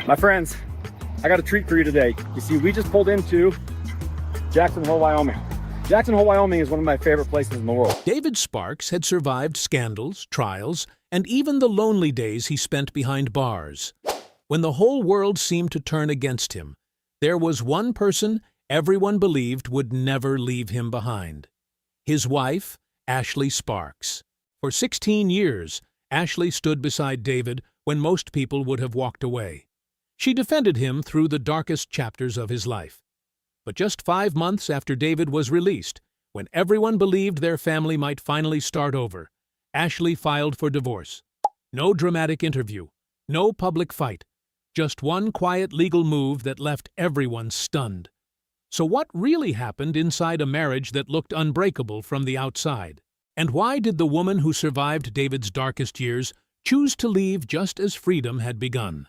My friends, I got a treat for you today. You see, we just pulled into Jackson Hole, Wyoming. Jackson Hole, Wyoming is one of my favorite places in the world. David Sparks had survived scandals, trials, and even the lonely days he spent behind bars. When the whole world seemed to turn against him, there was one person everyone believed would never leave him behind. His wife, Ashley Sparks. For 16 years, Ashley stood beside David when most people would have walked away. She defended him through the darkest chapters of his life. But just 5 months after David was released, when everyone believed their family might finally start over, Ashley filed for divorce. No dramatic interview, no public fight, just one quiet legal move that left everyone stunned. So what really happened inside a marriage that looked unbreakable from the outside? And why did the woman who survived David's darkest years choose to leave just as freedom had begun?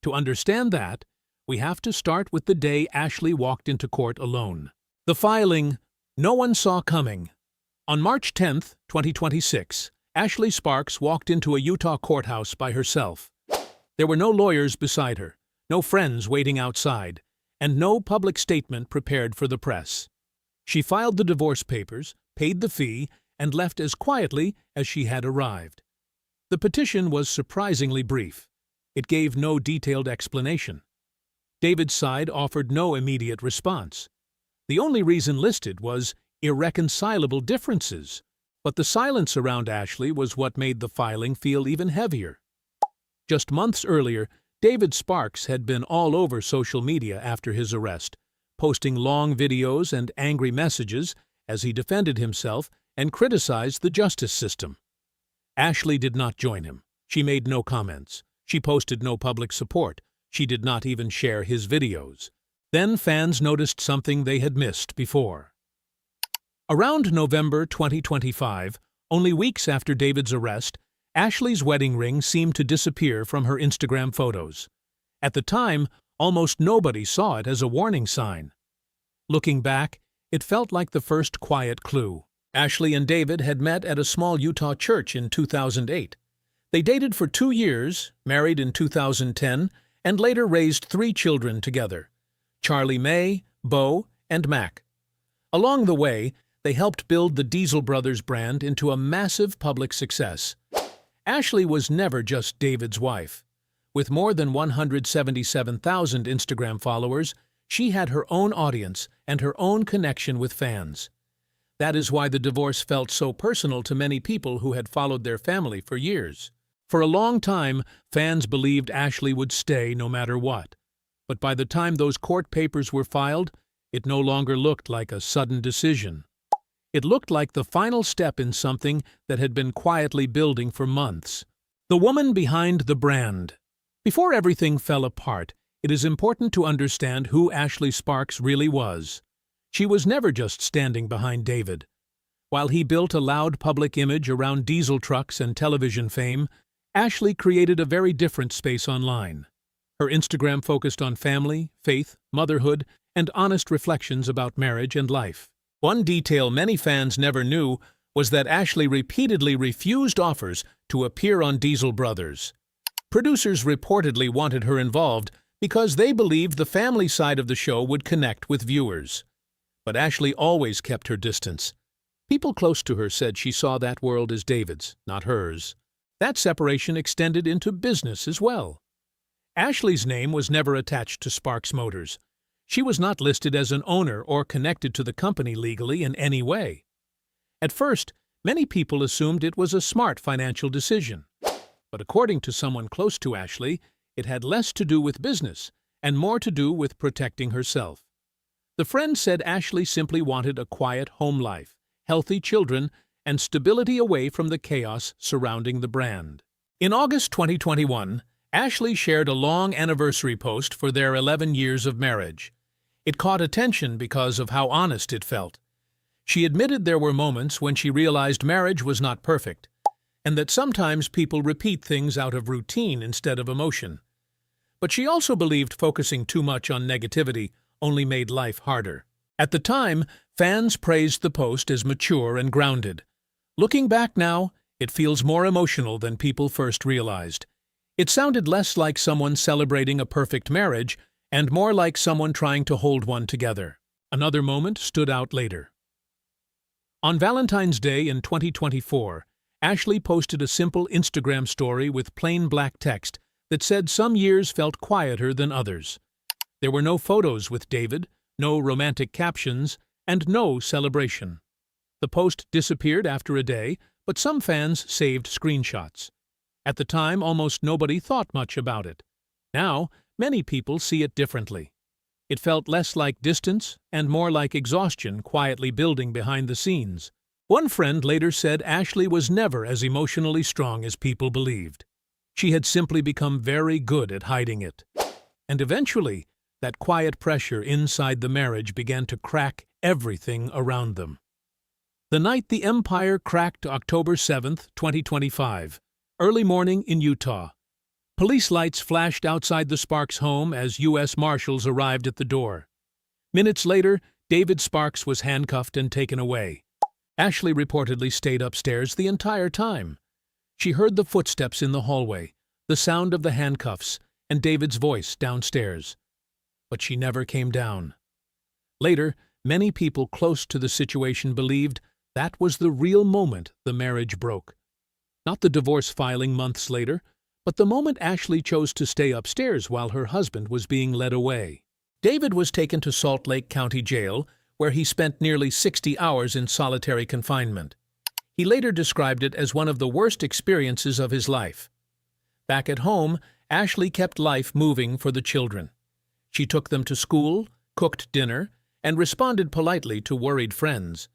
To understand that, we have to start with the day Ashley walked into court alone. The filing no one saw coming. On March 10, 2026, Ashley Sparks walked into a Utah courthouse by herself. There were no lawyers beside her, no friends waiting outside, and no public statement prepared for the press. She filed the divorce papers, paid the fee, and left as quietly as she had arrived. The petition was surprisingly brief. It gave no detailed explanation. David's side offered no immediate response. The only reason listed was irreconcilable differences, but the silence around Ashley was what made the filing feel even heavier. Just months earlier, David Sparks had been all over social media after his arrest, posting long videos and angry messages as he defended himself and criticized the justice system. Ashley did not join him. She made no comments. She posted no public support. She did not even share his videos. Then fans noticed something they had missed before. Around November 2025, only weeks after David's arrest, Ashley's wedding ring seemed to disappear from her Instagram photos. At the time, almost nobody saw it as a warning sign. Looking back, it felt like the first quiet clue. Ashley and David had met at a small Utah church in 2008. They dated for 2 years, married in 2010, and later raised 3 children together: Charlie May, Bo, and Mac. Along the way, they helped build the Diesel Brothers brand into a massive public success. Ashley was never just David's wife. With more than 177,000 Instagram followers, she had her own audience and her own connection with fans. That is why the divorce felt so personal to many people who had followed their family for years. For a long time, fans believed Ashley would stay no matter what. But by the time those court papers were filed, it no longer looked like a sudden decision. It looked like the final step in something that had been quietly building for months. The woman behind the brand. Before everything fell apart, it is important to understand who Ashley Sparks really was. She was never just standing behind David. While he built a loud public image around diesel trucks and television fame, Ashley created a very different space online. Her Instagram focused on family, faith, motherhood, and honest reflections about marriage and life. One detail many fans never knew was that Ashley repeatedly refused offers to appear on Diesel Brothers. Producers reportedly wanted her involved because they believed the family side of the show would connect with viewers. But Ashley always kept her distance. People close to her said she saw that world as David's, not hers. That separation extended into business as well. Ashley's name was never attached to Sparks Motors. She was not listed as an owner or connected to the company legally in any way. At first, many people assumed it was a smart financial decision. But according to someone close to Ashley, it had less to do with business and more to do with protecting herself. The friend said Ashley simply wanted a quiet home life, healthy children, and stability away from the chaos surrounding the brand. In August 2021, Ashley shared a long anniversary post for their 11 years of marriage. It caught attention because of how honest it felt. She admitted there were moments when she realized marriage was not perfect, and that sometimes people repeat things out of routine instead of emotion. But she also believed focusing too much on negativity only made life harder. At the time, fans praised the post as mature and grounded. Looking back now, it feels more emotional than people first realized. It sounded less like someone celebrating a perfect marriage and more like someone trying to hold one together. Another moment stood out later. On Valentine's Day in 2024, Ashley posted a simple Instagram story with plain black text that said some years felt quieter than others. There were no photos with David, no romantic captions, and no celebration. The post disappeared after a day, but some fans saved screenshots. At the time, almost nobody thought much about it. Now, many people see it differently. It felt less like distance and more like exhaustion quietly building behind the scenes. One friend later said Ashley was never as emotionally strong as people believed. She had simply become very good at hiding it. And eventually, that quiet pressure inside the marriage began to crack everything around them. The night the empire cracked, October 7, 2025, early morning in Utah. Police lights flashed outside the Sparks home as U.S. Marshals arrived at the door. Minutes later, David Sparks was handcuffed and taken away. Ashley reportedly stayed upstairs the entire time. She heard the footsteps in the hallway, the sound of the handcuffs, and David's voice downstairs. But she never came down. Later, many people close to the situation believed that was the real moment the marriage broke. Not the divorce filing months later, but the moment Ashley chose to stay upstairs while her husband was being led away. David was taken to Salt Lake County Jail, where he spent nearly 60 hours in solitary confinement. He later described it as one of the worst experiences of his life. Back at home, Ashley kept life moving for the children. She took them to school, cooked dinner, and responded politely to worried friends.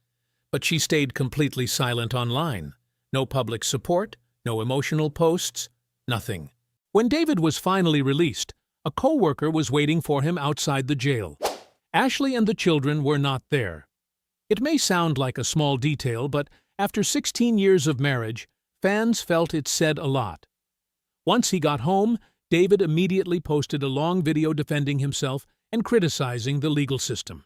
But she stayed completely silent online. No public support, no emotional posts, nothing. When David was finally released, a co-worker was waiting for him outside the jail. Ashley and the children were not there. It may sound like a small detail, but after 16 years of marriage, fans felt it said a lot. Once he got home, David immediately posted a long video defending himself and criticizing the legal system.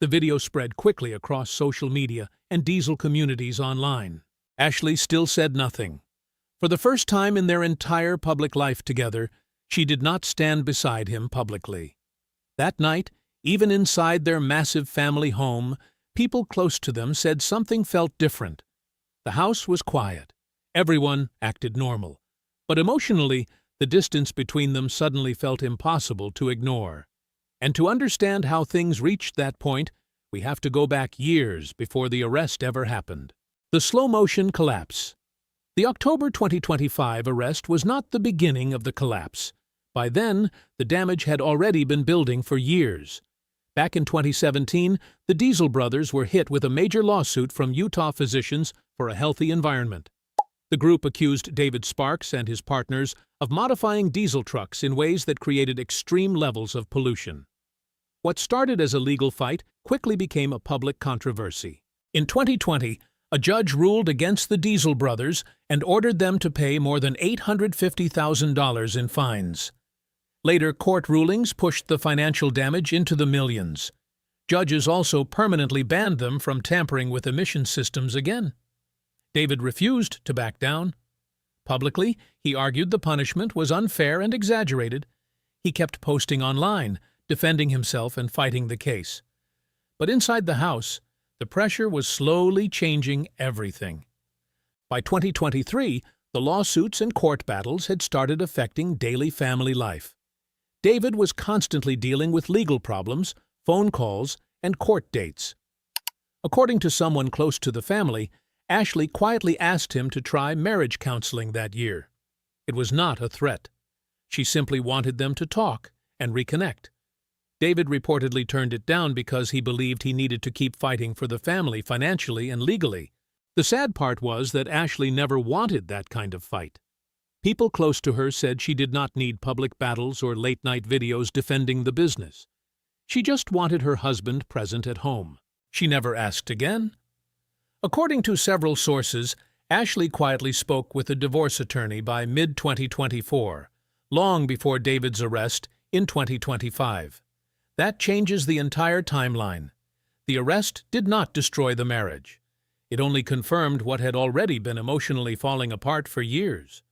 The video spread quickly across social media and diesel communities online. Ashley still said nothing. For the first time in their entire public life together, she did not stand beside him publicly. That night, even inside their massive family home, people close to them said something felt different. The house was quiet. Everyone acted normal. But emotionally, the distance between them suddenly felt impossible to ignore. And to understand how things reached that point, we have to go back years before the arrest ever happened. The slow-motion collapse. The October 2025 arrest was not the beginning of the collapse. By then, the damage had already been building for years. Back in 2017, the Diesel brothers were hit with a major lawsuit from Utah physicians for a healthy environment. The group accused David Sparks and his partners of modifying diesel trucks in ways that created extreme levels of pollution. What started as a legal fight quickly became a public controversy. In 2020, a judge ruled against the Diesel brothers and ordered them to pay more than $850,000 in fines. Later, court rulings pushed the financial damage into the millions. Judges also permanently banned them from tampering with emission systems again. David refused to back down. Publicly, he argued the punishment was unfair and exaggerated. He kept posting online, defending himself and fighting the case. But inside the house, the pressure was slowly changing everything. By 2023, the lawsuits and court battles had started affecting daily family life. David was constantly dealing with legal problems, phone calls, and court dates. According to someone close to the family, Ashley quietly asked him to try marriage counseling that year. It was not a threat. She simply wanted them to talk and reconnect. David reportedly turned it down because he believed he needed to keep fighting for the family financially and legally. The sad part was that Ashley never wanted that kind of fight. People close to her said she did not need public battles or late-night videos defending the business. She just wanted her husband present at home. She never asked again. According to several sources, Ashley quietly spoke with a divorce attorney by mid-2024, long before David's arrest in 2025. That changes the entire timeline. The arrest did not destroy the marriage. It only confirmed what had already been emotionally falling apart for years.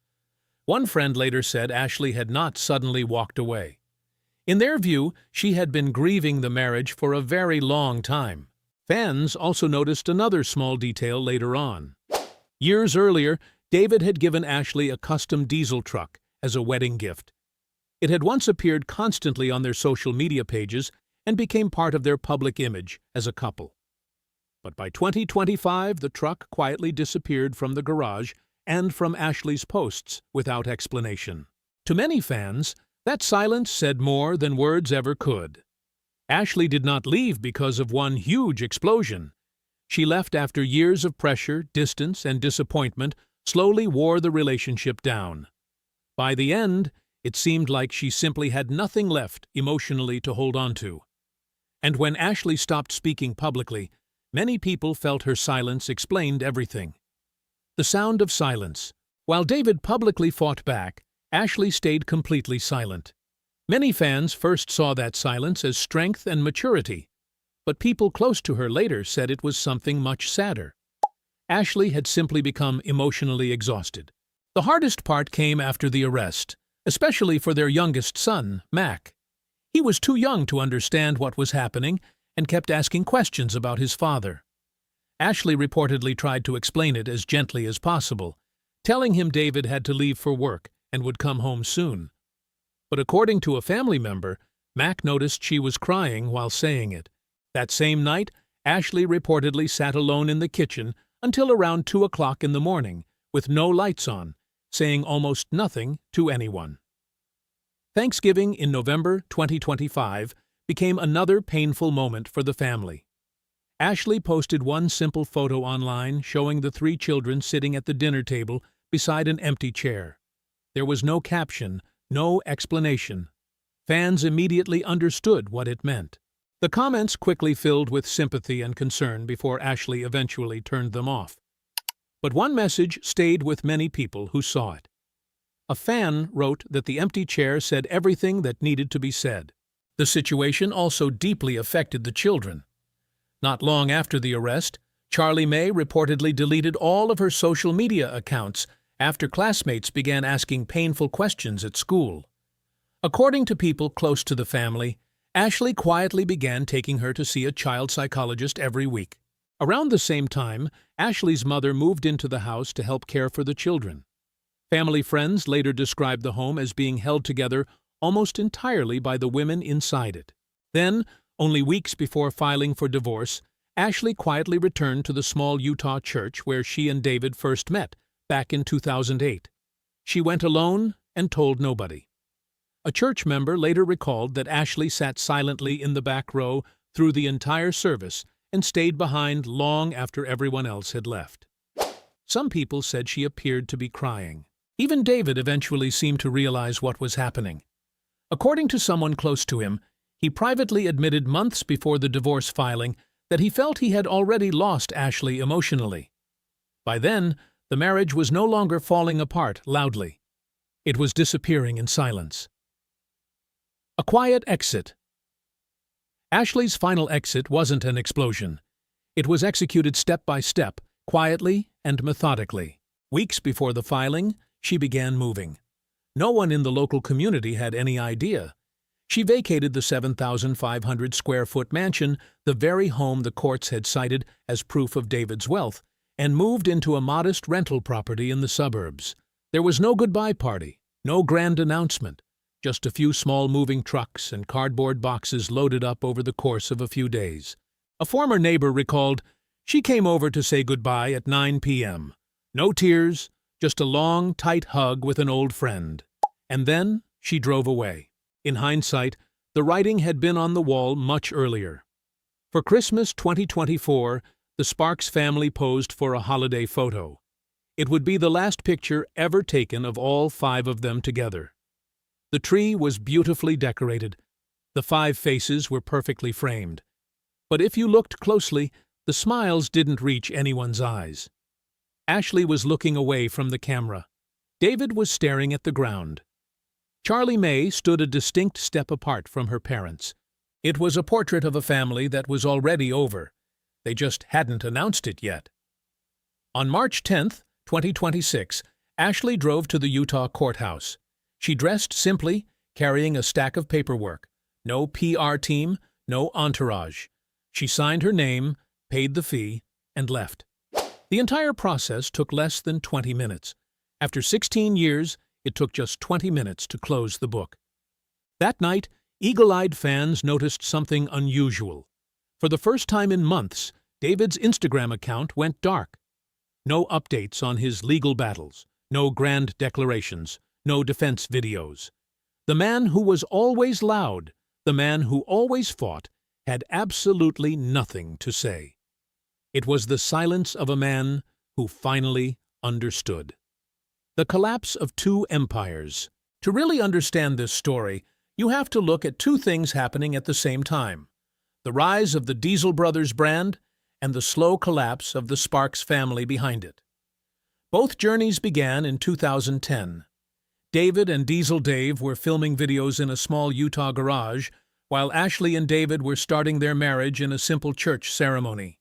One friend later said Ashley had not suddenly walked away. In their view, she had been grieving the marriage for a very long time. Fans also noticed another small detail later on. Years earlier, David had given Ashley a custom diesel truck as a wedding gift. It had once appeared constantly on their social media pages and became part of their public image as a couple. But by 2025, the truck quietly disappeared from the garage and from Ashley's posts without explanation. To many fans, that silence said more than words ever could. Ashley did not leave because of one huge explosion. She left after years of pressure, distance, and disappointment slowly wore the relationship down. By the end, it seemed like she simply had nothing left emotionally to hold on to. And when Ashley stopped speaking publicly, many people felt her silence explained everything. The sound of silence. While David publicly fought back, Ashley stayed completely silent. Many fans first saw that silence as strength and maturity, but people close to her later said it was something much sadder. Ashley had simply become emotionally exhausted. The hardest part came after the arrest, especially for their youngest son, Mac. He was too young to understand what was happening and kept asking questions about his father. Ashley reportedly tried to explain it as gently as possible, telling him David had to leave for work and would come home soon. But according to a family member, Mac noticed she was crying while saying it. That same night, Ashley reportedly sat alone in the kitchen until around 2 o'clock in the morning, with no lights on, saying almost nothing to anyone. Thanksgiving in November 2025 became another painful moment for the family. Ashley posted one simple photo online showing the 3 children sitting at the dinner table beside an empty chair. There was no caption, no explanation. Fans immediately understood what it meant. The comments quickly filled with sympathy and concern before Ashley eventually turned them off. But one message stayed with many people who saw it. A fan wrote that the empty chair said everything that needed to be said. The situation also deeply affected the children. Not long after the arrest, Charlie May reportedly deleted all of her social media accounts after classmates began asking painful questions at school. According to people close to the family, Ashley quietly began taking her to see a child psychologist every week. Around the same time, Ashley's mother moved into the house to help care for the children. Family friends later described the home as being held together almost entirely by the women inside it. Then, only weeks before filing for divorce, Ashley quietly returned to the small Utah church where she and David first met, back in 2008. She went alone and told nobody. A church member later recalled that Ashley sat silently in the back row through the entire service and stayed behind long after everyone else had left. Some people said she appeared to be crying. Even David eventually seemed to realize what was happening. According to someone close to him, he privately admitted months before the divorce filing that he felt he had already lost Ashley emotionally. By then, the marriage was no longer falling apart loudly. It was disappearing in silence. A quiet exit. Ashley's final exit wasn't an explosion. It was executed step by step, quietly and methodically. Weeks before the filing, she began moving. No one in the local community had any idea. She vacated the 7,500-square-foot mansion, the very home the courts had cited as proof of David's wealth, and moved into a modest rental property in the suburbs. There was no goodbye party, no grand announcement, just a few small moving trucks and cardboard boxes loaded up over the course of a few days. A former neighbor recalled, "She came over to say goodbye at 9 p.m. No tears, just a long, tight hug with an old friend. And then she drove away." In hindsight, the writing had been on the wall much earlier. For Christmas 2024, the Sparks family posed for a holiday photo. It would be the last picture ever taken of all 5 of them together. The tree was beautifully decorated. The 5 faces were perfectly framed. But if you looked closely, the smiles didn't reach anyone's eyes. Ashley was looking away from the camera. David was staring at the ground. Charlie May stood a distinct step apart from her parents. It was a portrait of a family that was already over. They just hadn't announced it yet. On March 10, 2026, Ashley drove to the Utah courthouse. She dressed simply, carrying a stack of paperwork. No PR team, no entourage. She signed her name, paid the fee, and left. The entire process took less than 20 minutes. After 16 years, it took just 20 minutes to close the book. That night, eagle-eyed fans noticed something unusual. For the first time in months, David's Instagram account went dark. No updates on his legal battles, no grand declarations, no defense videos. The man who was always loud, the man who always fought, had absolutely nothing to say. It was the silence of a man who finally understood. The collapse of two empires. To really understand this story, you have to look at two things happening at the same time: the rise of the Diesel Brothers brand and the slow collapse of the Sparks family behind it. Both journeys began in 2010. David and Diesel Dave were filming videos in a small Utah garage, while Ashley and David were starting their marriage in a simple church ceremony.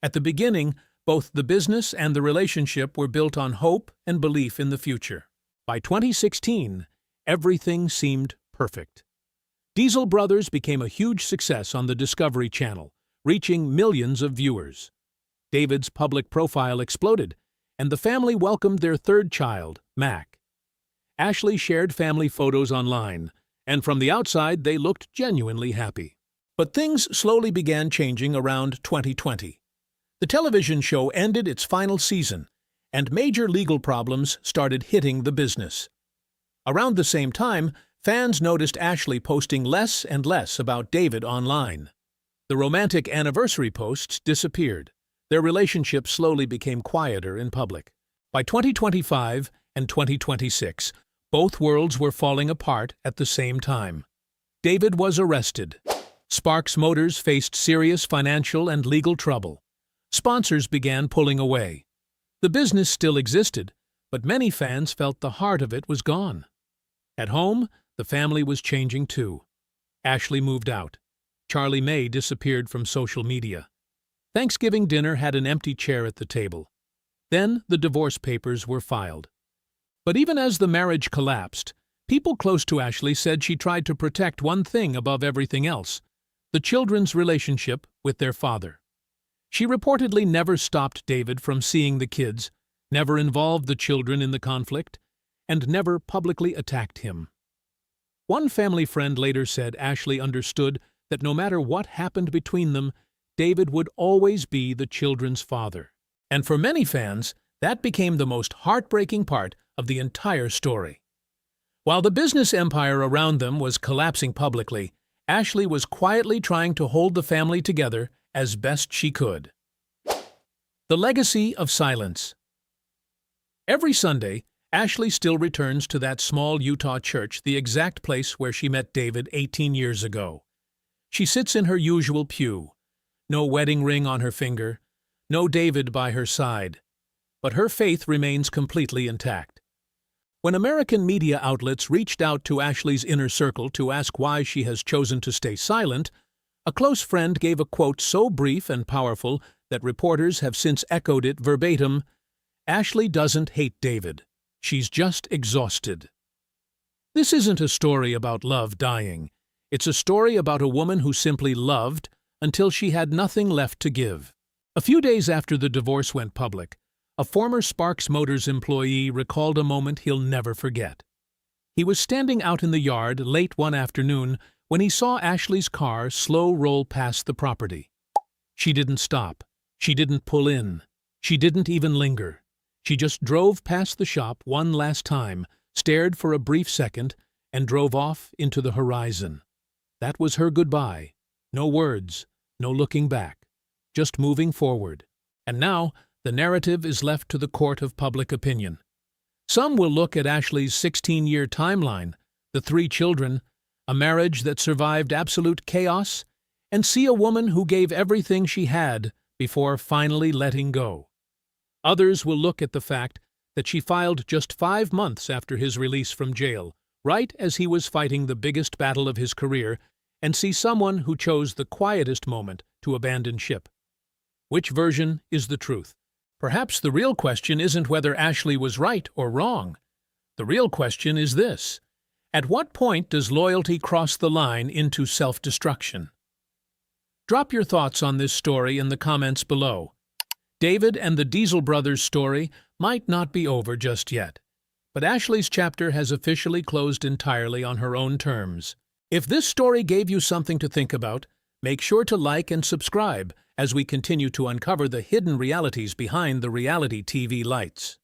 At the beginning, both the business and the relationship were built on hope and belief in the future. By 2016, everything seemed perfect. Diesel Brothers became a huge success on the Discovery Channel, reaching millions of viewers. David's public profile exploded, and the family welcomed their third child, Mac. Ashley shared family photos online, and from the outside they looked genuinely happy. But things slowly began changing around 2020. The television show ended its final season, and major legal problems started hitting the business. Around the same time, fans noticed Ashley posting less and less about David online. The romantic anniversary posts disappeared. Their relationship slowly became quieter in public. By 2025 and 2026, both worlds were falling apart at the same time. David was arrested. Sparks Motors faced serious financial and legal trouble. Sponsors began pulling away. The business still existed, but many fans felt the heart of it was gone. At home, the family was changing too. Ashley moved out. Charlie May disappeared from social media. Thanksgiving dinner had an empty chair at the table. Then the divorce papers were filed. But even as the marriage collapsed, people close to Ashley said she tried to protect one thing above everything else: the children's relationship with their father. She reportedly never stopped David from seeing the kids, never involved the children in the conflict, and never publicly attacked him. One family friend later said Ashley understood that no matter what happened between them, David would always be the children's father. And for many fans, that became the most heartbreaking part of the entire story. While the business empire around them was collapsing publicly, Ashley was quietly trying to hold the family together as best she could. The legacy of silence. Every Sunday, Ashley still returns to that small Utah church, the exact place where she met David 18 years ago. She sits in her usual pew. No wedding ring on her finger, no David by her side. But her faith remains completely intact. When American media outlets reached out to Ashley's inner circle to ask why she has chosen to stay silent, a close friend gave a quote so brief and powerful that reporters have since echoed it verbatim: "Ashley doesn't hate David. She's just exhausted." This isn't a story about love dying. It's a story about a woman who simply loved until she had nothing left to give. A few days after the divorce went public, a former Sparks Motors employee recalled a moment he'll never forget. He was standing out in the yard late one afternoon when he saw Ashley's car slow roll past the property. She didn't stop. She didn't pull in. She didn't even linger. She just drove past the shop one last time, stared for a brief second, and drove off into the horizon. That was her goodbye. No words, no looking back, just moving forward. And now, the narrative is left to the court of public opinion. Some will look at Ashley's 16-year timeline, the 3 children, a marriage that survived absolute chaos, and see a woman who gave everything she had before finally letting go. Others will look at the fact that she filed just 5 months after his release from jail, right as he was fighting the biggest battle of his career, and see someone who chose the quietest moment to abandon ship. Which version is the truth? Perhaps the real question isn't whether Ashley was right or wrong. The real question is this: at what point does loyalty cross the line into self-destruction? Drop your thoughts on this story in the comments below. David and the Diesel brothers' story might not be over just yet, but Ashley's chapter has officially closed entirely on her own terms. If this story gave you something to think about, make sure to like and subscribe as we continue to uncover the hidden realities behind the reality TV lights.